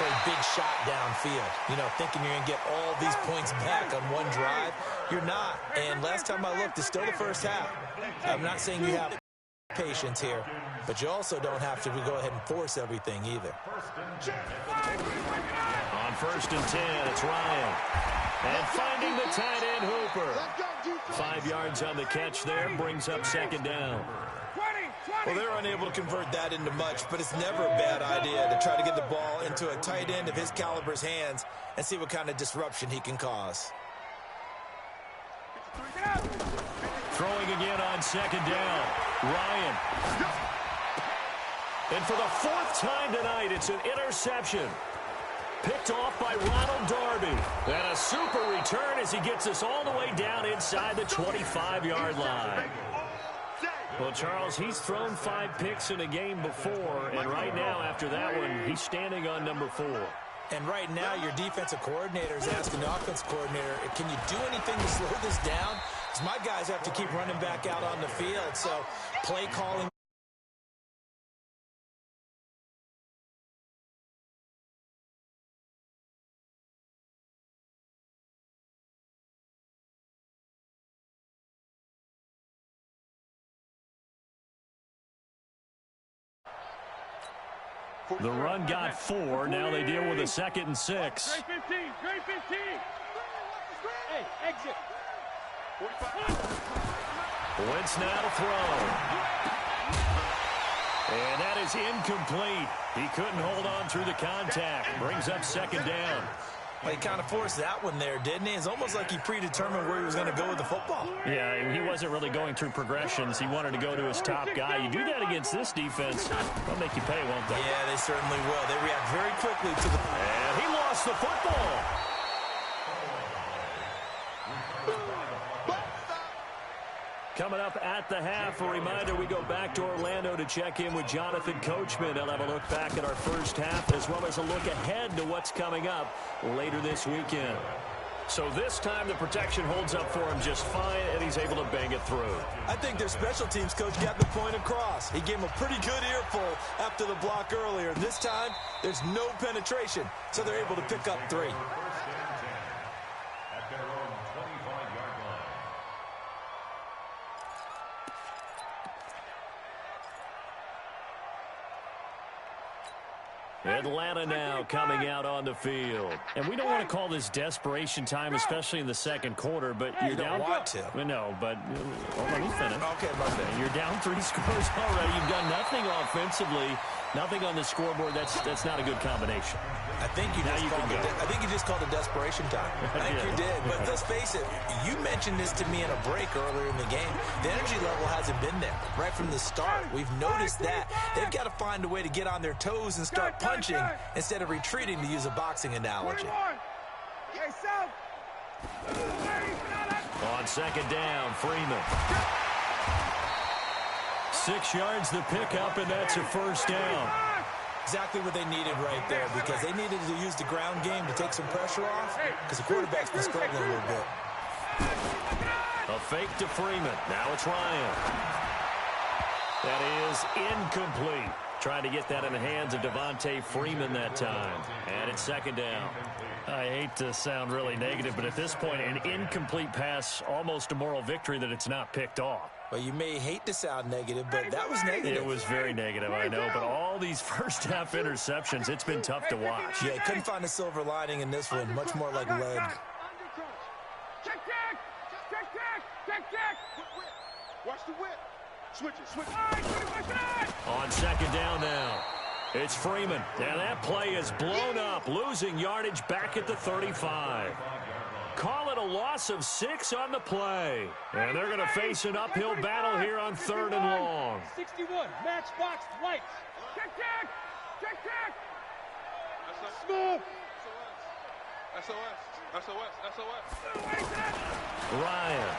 for a big shot downfield. You know, thinking you're going to get all these points back on one drive. You're not. And last time I looked, it's still the first half. I'm not saying you have patience here, but you also don't have to go ahead and force everything either. On 1st and 10, it's Ryan. And finding the tight end Hooper. 5 yards on the catch there, brings up 2nd down. Well, they're unable to convert that into much, but it's never a bad idea to try to get the ball into a tight end of his caliber's hands and see what kind of disruption he can cause. Throwing again on 2nd down. Ryan. And for the 4th time tonight, it's an interception. Picked off by Ronald Darby. And a super return as he gets us all the way down inside the 25-yard line. Well, Charles, he's thrown 5 picks in a game before, and right now, after that one, he's standing on number 4. And right now, your defensive coordinator is asking the offensive coordinator, can you do anything to slow this down? Because my guys have to keep running back out on the field, so play calling. The run got 4. Now they deal with a 2nd and 6. Grade 15. Grade 15. Hey, exit. Wentz now to throw. And that is incomplete. He couldn't hold on through the contact. Brings up 2nd down. Well, he kind of forced that one there, didn't he? It's almost like he predetermined where he was going to go with the football. Yeah, he wasn't really going through progressions. He wanted to go to his top guy. You do that against this defense, they'll make you pay, won't they? Yeah, they certainly will. They react very quickly to the... And he lost the football. Coming up at the half, a reminder, we go back to Orlando to check in with Jonathan Coachman. He'll have a look back at our first half as well as a look ahead to what's coming up later this weekend. So this time the protection holds up for him just fine, and he's able to bang it through. I think their special teams coach got the point across. He gave him a pretty good earful after the block earlier. And this time, there's no penetration, so they're able to pick up 3. Atlanta now coming out on the field. And we don't want to call this desperation time, especially in the 2nd quarter, but you're down. You don't want to. No, but let me finish. Okay, my bad. You're down 3 scores already. You've done nothing offensively, nothing on the scoreboard. That's not a good combination. I think you just called it desperation time. I think you did. But let's face it, you mentioned this to me in a break earlier in the game. The energy level hasn't been there right from the start. We've noticed that. They've got to find a way to get on their toes and start punching instead of retreating, to use a boxing analogy. On 2nd down, Freeman. 6 yards the pickup, and that's a 1st down. Exactly what they needed right there, because they needed to use the ground game to take some pressure off, because the quarterback's been struggling a little bit. A fake to Freeman. Now it's Ryan. That is incomplete. Trying to get that in the hands of Devontae Freeman that time. And it's 2nd down. I hate to sound really negative, but at this point, an incomplete pass, almost a moral victory that it's not picked off. Well, you may hate to sound negative, but that was negative. It was very negative, I know. But all these first-half interceptions, it's been tough to watch. Yeah, couldn't find a silver lining in this one. Much more like lead. Check. Watch the whip. Switch it. On 2nd down now, it's Freeman. And that play is blown up, losing yardage back at the 35. Call it a loss of 6 on the play. And they're going to face an uphill battle here on 3rd and long. 61, matchbox lights. Check. Smooth. SOS. Ryan.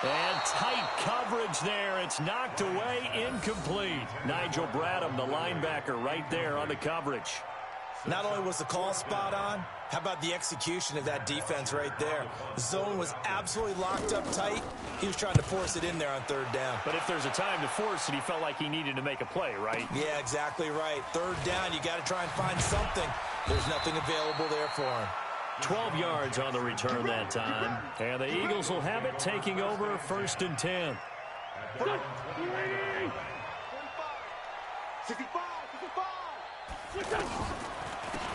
And tight coverage there. It's knocked away, incomplete. Nigel Bradham, the linebacker, right there on the coverage. Not only was the call spot on, how about the execution of that defense right there? The zone was absolutely locked up tight. He was trying to force it in there on third down. But if there's a time to force it, he felt like he needed to make a play, right? Yeah, exactly right. Third down, you got to try and find something. There's nothing available there for him. 12 yards on the return that time. And the Eagles will have it, taking over 1st and 10. 65.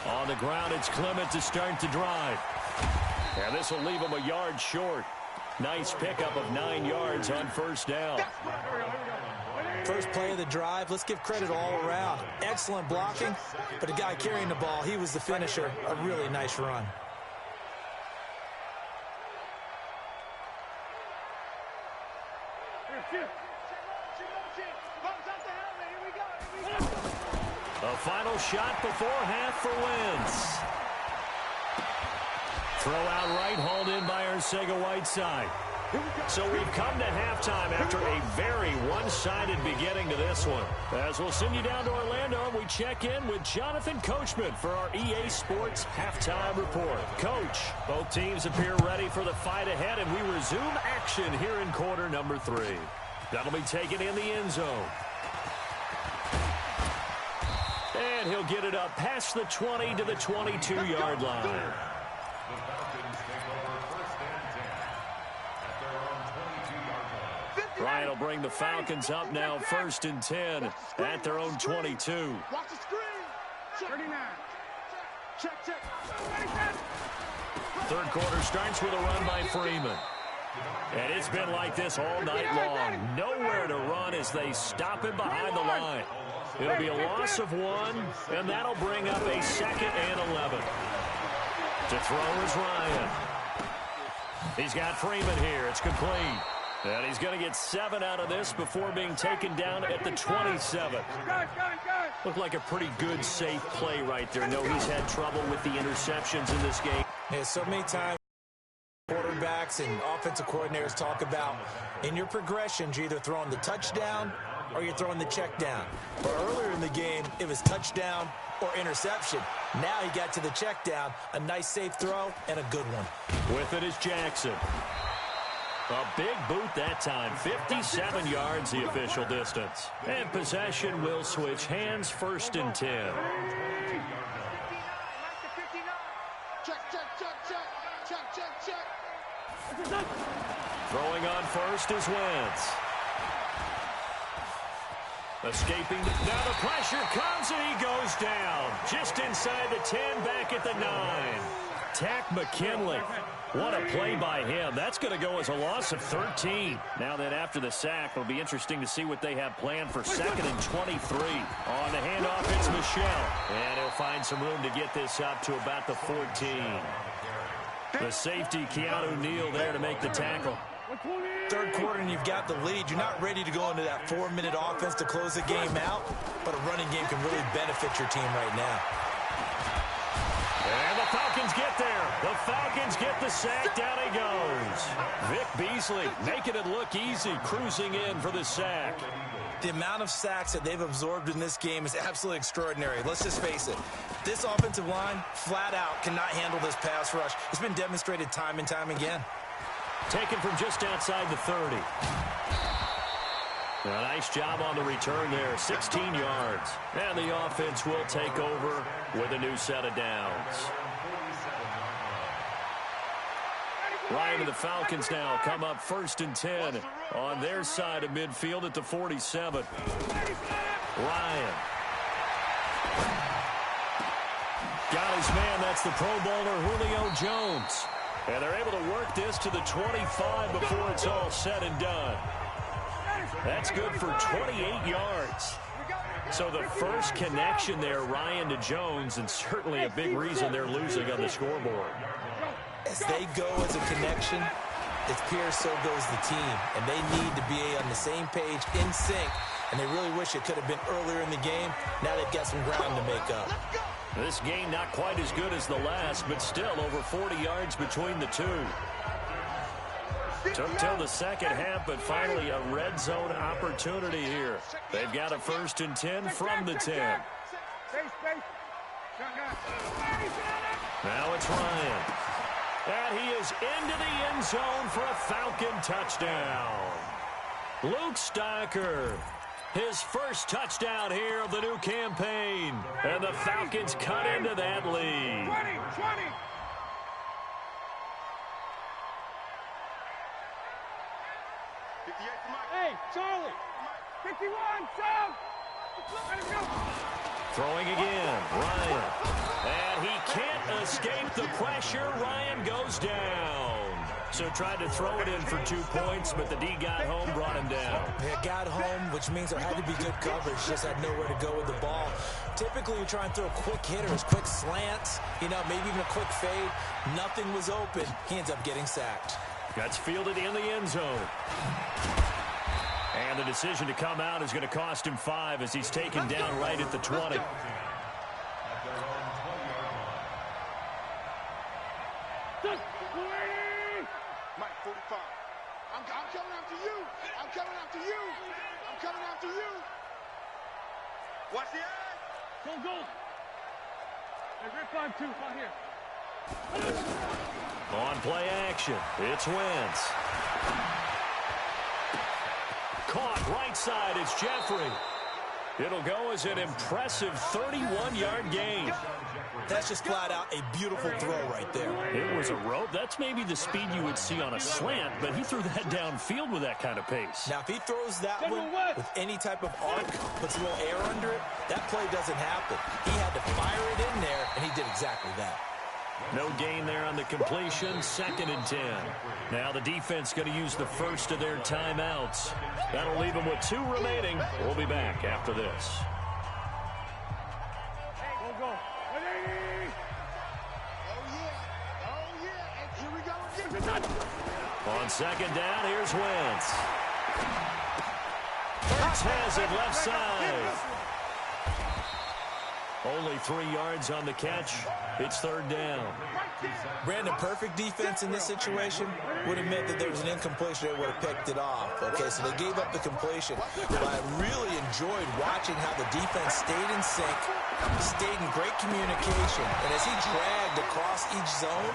On the ground, it's Clement to start the drive. And this will leave him a yard short. Nice pickup of 9 yards on 1st down. First play of the drive, let's give credit all around. Excellent blocking, but the guy carrying the ball, he was the finisher. A really nice run. A final shot before half for Wentz. Throw out right, hauled in by Arcega-Whiteside. So we've come to halftime after a very one-sided beginning to this one. As we'll send you down to Orlando, we check in with Jonathan Coachman for our EA Sports Halftime Report. Coach, both teams appear ready for the fight ahead, and we resume action here in quarter number 3. That'll be taken in the end zone. And he'll get it up past the 20 to the 22-yard line. Ryan will bring the Falcons up now 1st and 10 at their own 22. Watch the screen. 39. Check. Third quarter starts with a run by Freeman. And it's been like this all night long. Nowhere to run as they stop him behind the line. It'll be a loss of 1, and that'll bring up a 2nd and 11. To throw is Ryan. He's got Freeman here. It's complete. And he's going to get 7 out of this before being taken down at the 27. Looked like a pretty good, safe play right there. No, he's had trouble with the interceptions in this game. Yeah, so many times quarterbacks and offensive coordinators talk about in your progressions, you're either throwing the touchdown or you're throwing the check down. But earlier in the game, it was touchdown or interception. Now he got to the check down, a nice safe throw, and a good one. With it is Jackson. A big boot that time, 57 yards the official distance. And possession will switch hands, 1st and 10. Check. Throwing on first is Wentz. Escaping. Now the pressure comes and he goes down. Just inside the 10, back at the 9. Tack McKinley. What a play by him. That's going to go as a loss of 13. Now that after the sack, it'll be interesting to see what they have planned for 2nd and 23. On the handoff, it's Michelle. And he'll find some room to get this up to about the 14. The safety, Keanu Neal, there to make the tackle. Third quarter and you've got the lead. You're not ready to go into that 4-minute offense to close the game out, but a running game can really benefit your team right now. And the Falcons get there. The Falcons get the sack. Down he goes. Vic Beasley making it look easy, cruising in for the sack. The amount of sacks that they've absorbed in this game is absolutely extraordinary. Let's just face it. This offensive line, flat out, cannot handle this pass rush. It's been demonstrated time and time again. Taken from just outside the 30. A nice job on the return there, 16 yards. And the offense will take over with a new set of downs. Ryan and the Falcons now come up 1st and 10 on their side of midfield at the 47. Ryan. Got his man, that's the Pro Bowler Julio Jones. And they're able to work this to the 25 before it's all said and done. That's good for 28 yards. So the first connection there, Ryan to Jones, and certainly a big reason they're losing on the scoreboard. As they go as a connection, it's Pierce, so goes the team. And they need to be on the same page, in sync. And they really wish it could have been earlier in the game. Now they've got some ground to make up. This game not quite as good as the last, but still over 40 yards between the two. Took till the second half, but finally a red zone opportunity here. They've got a 1st and 10 from the 10. Now it's Ryan. And he is into the end zone for a Falcon touchdown. Luke Stocker, his first touchdown here of the new campaign. And the Falcons cut into that lead. 20. Hey, Charlie. 51, Sam. Let's go. Throwing again, Ryan. And he can't escape the pressure. Ryan goes down. So tried to throw it in for 2 points, but the D got home, brought him down. It got home, which means there had to be good coverage. Just had nowhere to go with the ball. Typically, you try and throw quick hitters, quick slants, maybe even a quick fade. Nothing was open. He ends up getting sacked. Gets fielded in the end zone. And the decision to come out is going to cost him 5 as he's taken down right at the 20. Mike, 45. I'm coming after you. I'm coming after you. I'm coming after you. Watch the eye. Go. Hey, grip 5-2. Right here. On play action, it's Wentz. Caught right side, it's Jeffrey. It'll go as an impressive 31-yard gain. That's just flat out a beautiful throw right there. It was a rope. That's maybe the speed you would see on a slant, but he threw that downfield with that kind of pace. Now, if he throws that one with any type of arc, puts a little air under it, that play doesn't happen. He had to fire it in there, and he did exactly that. No gain there on the completion, 2nd and 10. Now the defense going to use the first of their timeouts. That'll leave them with 2 remaining. We'll be back after this. Go. 180. Oh, yeah. And here we go. On 2nd down, here's Wentz. Hurts has it left side. Only 3 yards on the catch. It's 3rd down. Brandon, perfect defense in this situation would have meant that there was an incompletion. They would have picked it off. Okay, so they gave up the completion. But I really enjoyed watching how the defense stayed in sync, stayed in great communication. And as he dragged across each zone,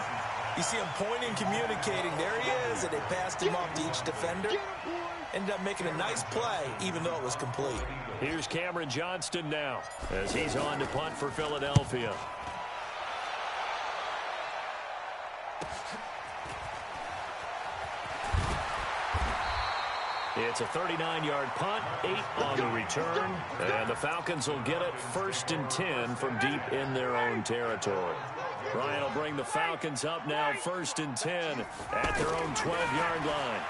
you see him pointing, communicating. There he is, and they passed him off to each defender. Ended up making a nice play, even though it was complete. Here's Cameron Johnston now, as he's on to punt for Philadelphia. It's a 39-yard punt, 8 on the return, and the Falcons will get it 1st and 10 from deep in their own territory. Ryan will bring the Falcons up now 1st and 10 at their own 12-yard line.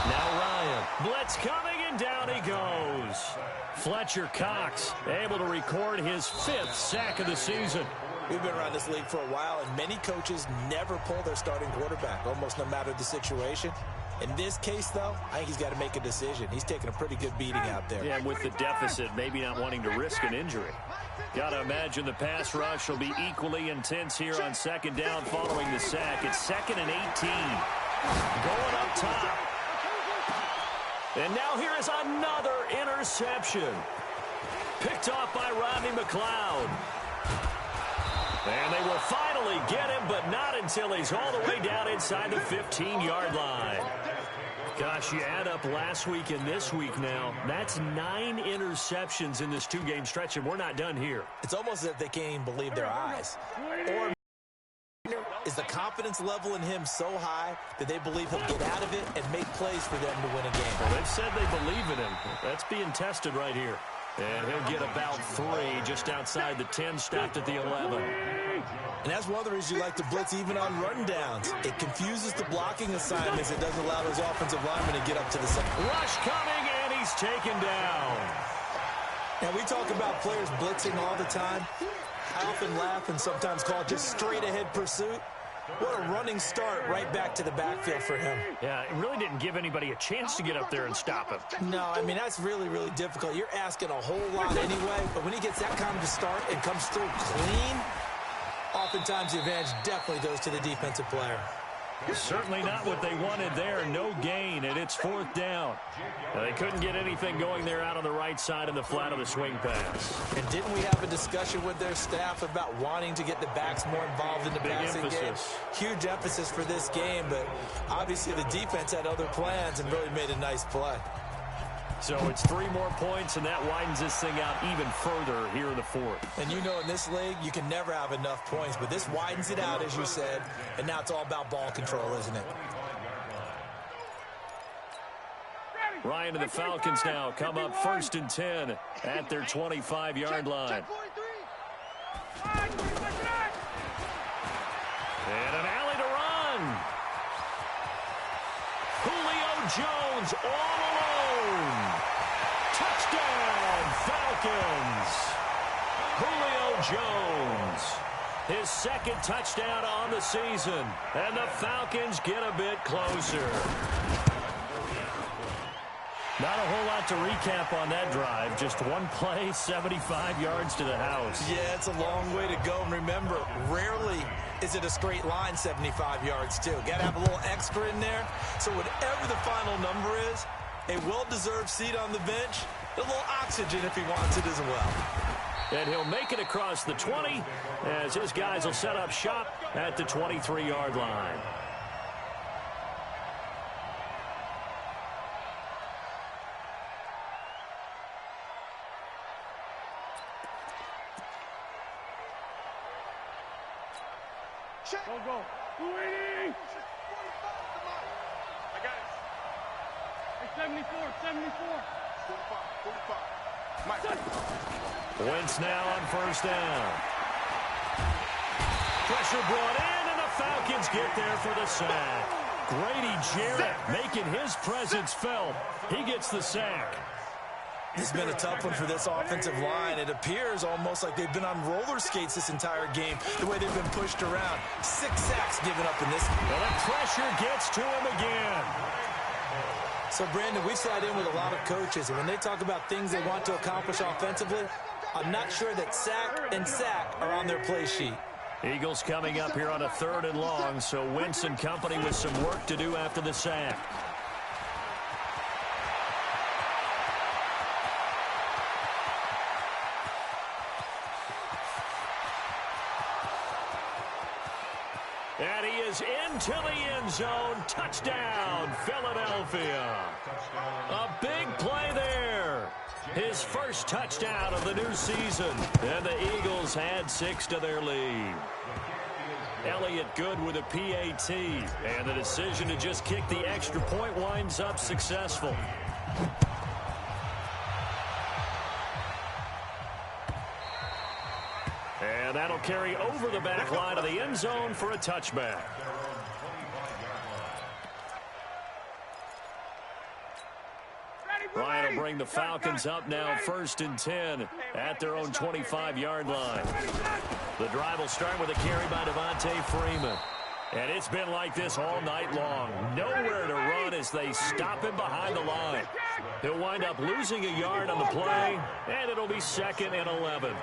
Now Ryan, blitz coming, and down he goes. Fletcher Cox able to record his 5th sack of the season. We've been around this league for a while, and many coaches never pull their starting quarterback, almost no matter the situation. In this case, though, I think he's got to make a decision. He's taking a pretty good beating out there. Yeah, with the deficit, maybe not wanting to risk an injury. Got to imagine the pass rush will be equally intense here on 2nd down following the sack. It's 2nd and 18. Going up top. And now here is another interception. Picked off by Rodney McLeod. And they will finally get him, but not until he's all the way down inside the 15-yard line. Gosh, you add up last week and this week now, that's 9 interceptions in this 2-game stretch, and we're not done here. It's almost as if they can't even believe their eyes. Or is the confidence level in him so high that they believe he'll get out of it and make plays for them to win a game? Well, they've said they believe in him. That's being tested right here. And he'll get about 3 just outside the 10, stopped at the 11. And that's one of the reasons you like to blitz even on rundowns. It confuses the blocking assignments. It doesn't allow those offensive linemen to get up to the second. Rush coming, and he's taken down. And we talk about players blitzing all the time. I often laugh and sometimes call it just straight-ahead pursuit. What a running start right back to the backfield for him. Yeah, it really didn't give anybody a chance to get up there and stop him. No, I mean, that's really, really difficult. You're asking a whole lot anyway, but when he gets that kind of start and comes through clean, oftentimes the advantage definitely goes to the defensive player. Certainly not what they wanted there. No gain, and it's 4th down. They couldn't get anything going there out on the right side in the flat of the swing pass. And didn't we have a discussion with their staff about wanting to get the backs more involved in the passing game? Huge emphasis for this game, but obviously the defense had other plans and really made a nice play. So it's 3 more points, and that widens this thing out even further here in the 4th. And you know in this league, you can never have enough points, but this widens it out, as you said, and now it's all about ball control, isn't it? Ryan and the Falcons now come up 1st and 10 at their 25-yard line. And an alley to run. Julio Jones all alone. Touchdown, Falcons. Julio Jones, his 2nd touchdown on the season. And the Falcons get a bit closer. Not a whole lot to recap on that drive. Just one play, 75 yards to the house. Yeah, it's a long way to go. And remember, rarely is it a straight line 75 yards, too. Got to have a little extra in there. So whatever the final number is, a well-deserved seat on the bench, a little oxygen if he wants it as well. And he'll make it across the 20 as his guys will set up shop at the 23-yard line. Go. 280. I got it. Hey, 74. 45. Mike. Wentz now on 1st down. Pressure brought in, and the Falcons get there for the sack. Grady Jarrett making his presence felt. He gets the sack. This has been a tough one for this offensive line. It appears almost like they've been on roller skates this entire game, the way they've been pushed around. 6 sacks given up in this game. Well, the pressure gets to him again. So, Brandon, we've sat in with a lot of coaches, and when they talk about things they want to accomplish offensively, I'm not sure that sack and sack are on their play sheet. Eagles coming up here on a 3rd and long, so Wentz and company with some work to do after the sack. And he is into the end zone. Touchdown, Philadelphia. A big play there. His first touchdown of the new season. And the Eagles add 6 to their lead. Elliott good with a PAT. And the decision to just kick the extra point winds up successful. And that'll carry over the back line of the end zone for a touchback. Ryan will bring the Falcons up now 1st and 10 at their own 25-yard line. The drive will start with a carry by Devontae Freeman. And it's been like this all night long. Nowhere to run as they stop him behind the line. He'll wind up losing a yard on the play, and it'll be 2nd and 11.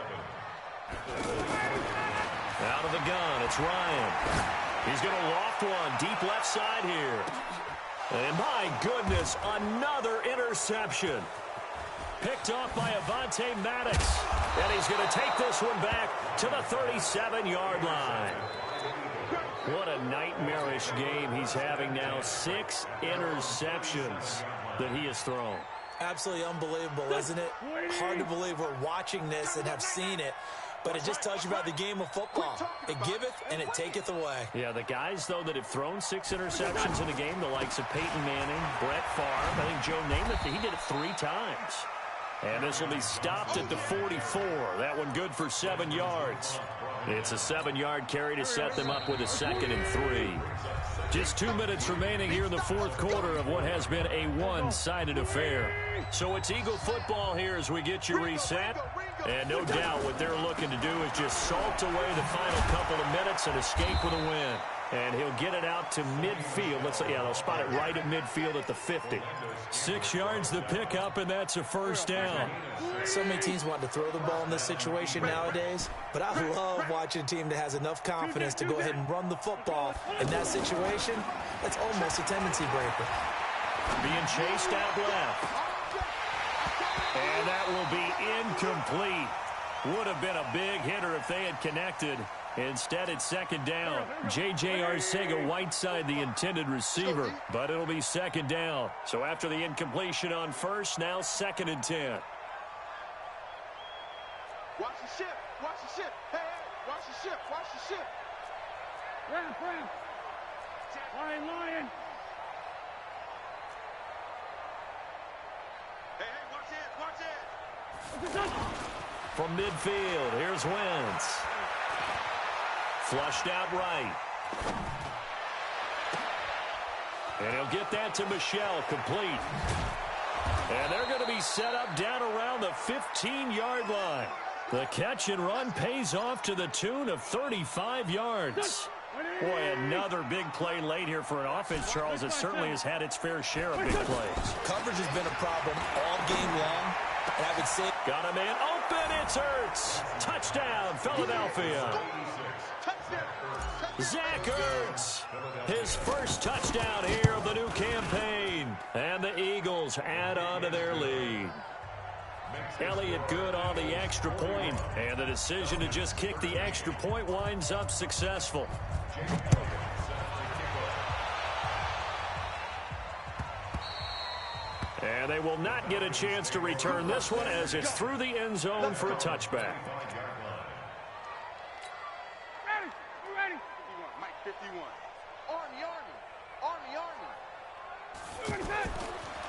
Out of the gun, it's Ryan. He's going to loft one deep left side here. And my goodness, another interception. Picked off by Avonte Maddox. And he's going to take this one back to the 37-yard line. What a nightmarish game he's having now. 6 interceptions that he has thrown. Absolutely unbelievable, isn't it? Hard to believe we're watching this and have seen it. But it just tells you about the game of football. It giveth and it taketh away. Yeah, the guys, though, that have thrown 6 interceptions in a game, the likes of Peyton Manning, Brett Favre, I think Joe Namath, he did it 3 times. And this will be stopped at the 44. That one good for 7 yards. It's a 7-yard carry to set them up with a 2nd and 3. Just 2 minutes remaining here in the 4th quarter of what has been a one-sided affair. So it's Eagle football here as we get you reset. And no doubt what they're looking to do is just salt away the final couple of minutes and escape with a win. And he'll get it out to midfield. Let's say, yeah, they'll spot it right at midfield at the 50. 6 yards the pickup, and that's a first down. So many teams want to throw the ball in this situation nowadays, but I love watching a team that has enough confidence to go ahead and run the football. In that situation, that's almost a tendency breaker. Being chased out left. And that will be incomplete. Would have been a big hitter if they had connected. Instead, it's second down. J.J. Arcega-Whiteside, the intended receiver, but it'll be second down. So after the incompletion on first, now 2nd and 10. Watch the ship. Watch the ship. Hey, watch the ship. Watch the ship. Ram. Lion. Hey, watch it. From midfield, here's Wentz. Flushed out right. And he'll get that to Michel, complete. And they're going to be set up down around the 15-yard line. The catch and run pays off to the tune of 35 yards. Boy, another big play late here for an offense, Charles. It certainly has had its fair share of big plays. Coverage has been a problem all game long. And I would say, got a man open. It's Ertz. Touchdown, Philadelphia. Zach Ertz, his first touchdown here of the new campaign. And the Eagles add on to their lead. Elliott good on the extra point, and the decision to just kick the extra point winds up successful. And they will not get a chance to return this one as it's through the end zone for a touchback. Ready. 51. Army.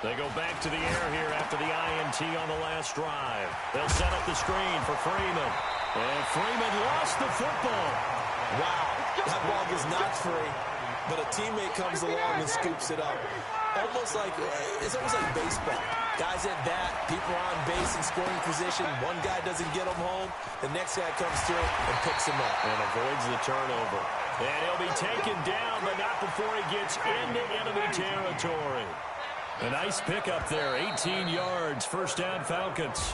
They go back to the air here after the INT on the last drive. They'll set up the screen for Freeman. And Freeman lost the football. Wow, that ball gets knocked free, but a teammate comes along and scoops it up. It's almost like baseball. Guys at bat, people are on base in scoring position. One guy doesn't get him home. The next guy comes through and picks him up. And avoids the turnover. And he'll be taken down, but not before he gets into enemy territory. A nice pickup there, 18 yards, first down Falcons.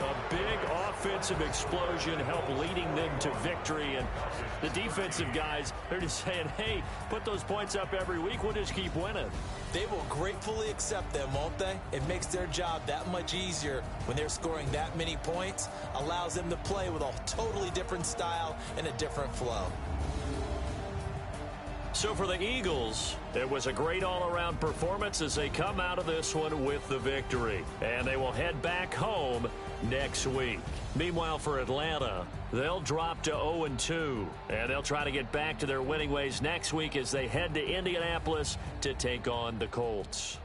A big offensive explosion helped leading them to victory. And the defensive guys, they're just saying, hey, put those points up every week. We'll just keep winning. They will gratefully accept them, won't they? It makes their job that much easier when they're scoring that many points. Allows them to play with a totally different style and a different flow. So for the Eagles, it was a great all-around performance as they come out of this one with the victory. And they will head back home next week. Meanwhile, for Atlanta, they'll drop to 0-2. And they'll try to get back to their winning ways next week as they head to Indianapolis to take on the Colts.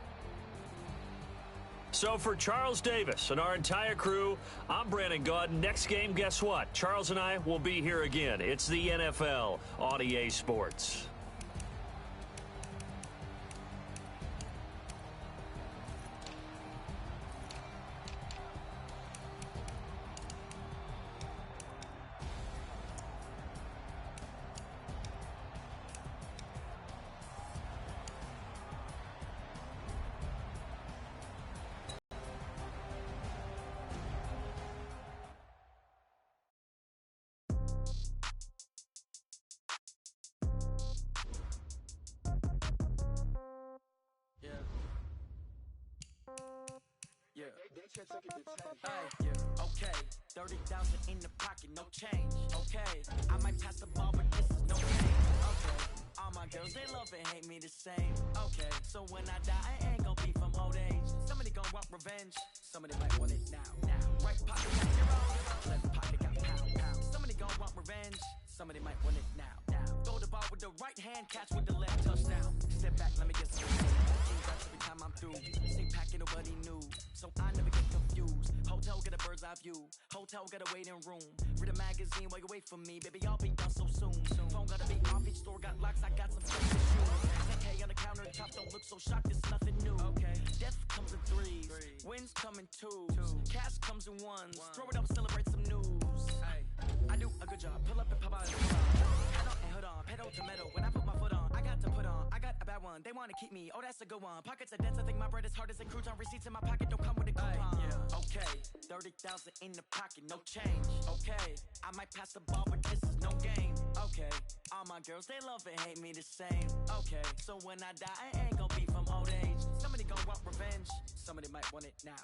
So for Charles Davis and our entire crew, I'm Brandon Gaudin. Next game, guess what? Charles and I will be here again. It's the NFL on EA Sports. Okay, 30,000 in the pocket, no change. Okay, I might pass the ball, but this is no game. Okay, all my girls, they love and hate me the same. Okay, so when I die, I ain't gonna be from old age. Somebody gonna want revenge, somebody might want it now. Right pocket got zero, left pocket got pound. Somebody gonna want revenge, somebody might want it now. Throw the ball with the right hand, catch with the left, touchdown. Step back, let me get some. Every time I'm through, stay packing, nobody knew, so I never get confused. Hotel get a bird's eye view, hotel get a waiting room. Read a magazine while you wait for me, baby, I'll be done so soon. Phone gotta be off, each store got locks, I got some fancy shoes. 10K on the countertop, don't look so shocked, it's nothing new. Okay, death comes in threes, wins come in twos, cash comes in ones. Throw it up, celebrate some news. I do a good job, pull up and pop out and pull out. Head on and hood on, pedal to metal. When I put my foot on, I got to put on. I got a bad one, they wanna keep me. Oh, that's a good one. Pockets are dense, I think my bread is hard as a crouton. Receipts in my pocket don't come with a coupon. Yeah. Okay, 30,000 in the pocket, no change. Okay, I might pass the ball, but this is no game. Okay, all my girls, they love and hate me the same. Okay, so when I die, I ain't gon' be from old age. Somebody gon' want revenge, somebody might want it now.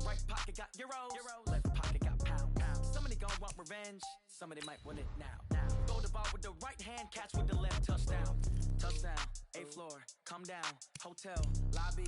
Right pocket got euros, left pocket got pounds. Somebody gon' want revenge, somebody might want it now. Go the ball with the right hand, catch with the left, touchdown. Touchdown, 8th floor, come down, hotel, lobby.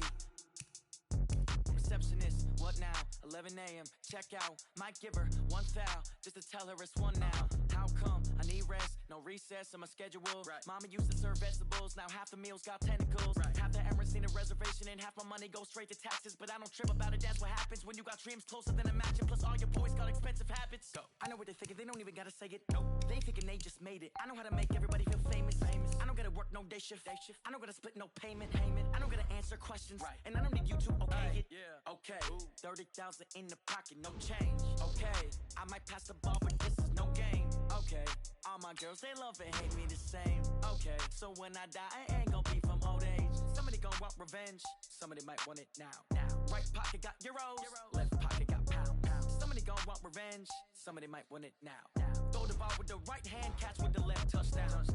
Receptionist, what now? 11 a.m., check out. Might give her one foul, just to tell her it's one now. How come? I need rest, no recess in my schedule. Right. Mama used to serve vegetables, now half the meals got tentacles. Right. Half the Emirates need a reservation and half my money goes straight to taxes. But I don't trip about it, that's what happens when you got dreams closer than a match. And plus all your boys got expensive habits. Go. I know what they're thinking, they don't even gotta say it. Nope. They ain't thinking they just made it. I know how to make everybody feel famous. I don't gotta work no day shift. I don't gotta split no payment. I don't gotta answer questions. Right. And I don't need you to okay it. Yeah. Okay, 30,000 in the pocket, no change. Okay, I might pass the ball, but this is no game. Okay, all my girls, they love and hate me the same. Okay, so when I die, I ain't gon' be from old age. Somebody gon' want revenge, somebody might want it now. Right pocket got euros, left pocket got pounds. Somebody gon' want revenge, somebody might want it now. Throw the ball with the right hand, catch with the left, touchdown.